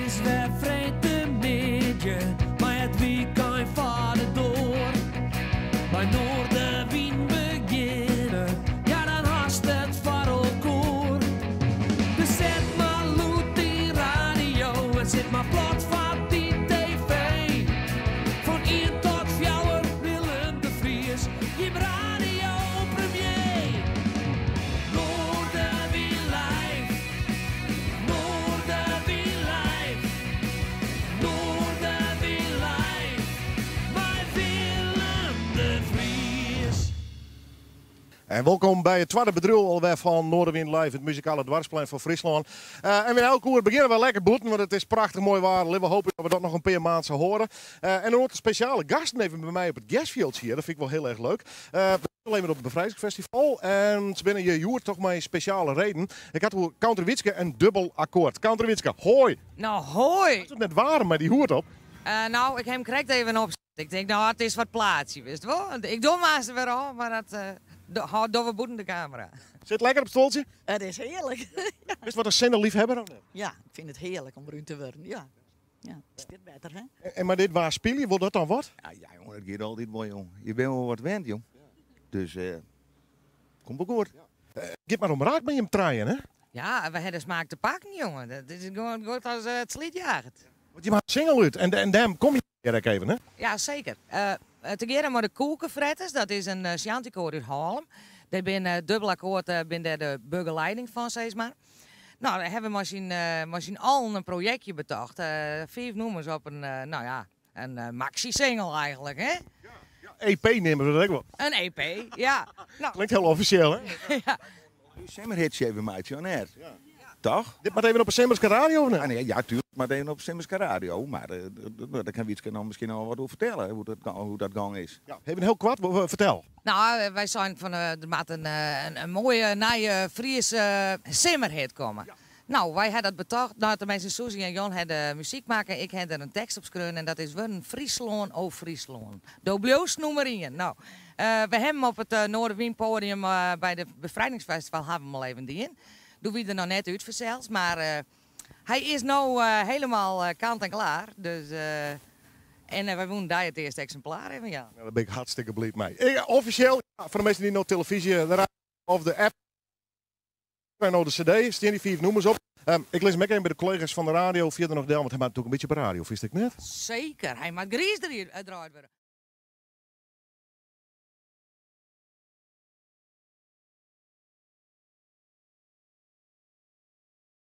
is weer vrede midje, maar het weekend vader door. Bij Noorderwien beginnen, ja dan haast het voor elkaar. Dus zet maar loet die radio en zet maar plat van die tv. Van 1 tot 4 Willem de Vries, je radio premier. Noorderwien live, Noorderwien live, Noorderwien live, bij Willem de Vries. En welkom bij het tweede bedrijf alweer van Noorderwien Live, het muzikale dwarsplein van Friesland. En weer elke uur beginnen we lekker boeten, want het is prachtig mooi waar. We hopen dat we dat nog een paar maanden zullen horen. En dan ook een speciale gasten even bij mij op het Gasfield hier, dat vind ik wel heel erg leuk. We zijn alleen maar op het Bevrijdingsfestival en ze binnen je joer toch maar een speciale reden. Ik had voor Country Witske een dubbel akkoord. Country Witske, hoi! Nou, hoi! Het is net warm, maar die hoort op. Nou, ik heb hem correct even op. Ik denk, nou, het is wat plaatsje, wist je wel. Ik doe maar eens weer al, maar dat houdt door we boeten de camera. Zit lekker op het stoeltje? Het is heerlijk. Ja. Is wat een zenderliefhebber of niet? Ja, ik vind het heerlijk om bruin te worden. Ja. Ja, is dit beter, hè? En maar dit waar speel je, wordt dat dan wat? Ja, jongen, dat gaat altijd mooi, jongen. Je bent wel wat wend, jong. Dus, komt wel goed. Geef maar om raak met je hem traaien, hè? Ja, we hebben smaak te pakken, jongen. Dat is gewoon goed als het slietjaagt. Want je maakt single uit en daarom kom je hier ook even, hè? Ja, zeker. Te geren met de koekenfretters, dat is een Sjantico uit Haarlem. Die ben dubbel akkoord, ben daar de begeleiding van, zeg maar. Nou, daar hebben we misschien al een projectje betaald. 5 nummers op een, een maxi-single eigenlijk, hè? EP nemen we dat ook wel. Een EP, ja. Nou, Klinkt heel officieel, hè? ja. Je Semmerhitje even maatje, Jan Erd. Toch? Dit maar even op een Semmerske radio, of niet? Ah, nee, ja, tuurlijk, maar even op Semmerske radio. Maar daar kan Wietske dan misschien al wat over vertellen, hoe dat gang is. Ja. Even heel kwart, vertel. Nou, wij zijn van de maat een mooie, nieuwe Friese simmerhit komen. Ja. Nou, wij hadden dat betaald. Nou, de mensen Susie en Jan hadden muziek maken. Ik had er een tekst op geschreven en dat is een Friesland o Friesland. Dobloos nummer 1. Nou, we hebben op het Noorderwien podium bij de Bevrijdingsfestival hebben we hem al even die in. Doen we er nog net uit verzeld, maar hij is nu helemaal kant en klaar. Dus, en wij moeten daar het eerste exemplaar hebben, ja. Nou, daar ben ik hartstikke blij mee. Officieel, ja, voor de mensen die nog televisie, de radio of de app, en nog de cd, staan die 4 nummers op. Ik lees me even bij de collega's van de radio, via nog deel, want hij maakt natuurlijk een beetje op radio, wist ik net? Zeker, hij maakt Gries eruit worden.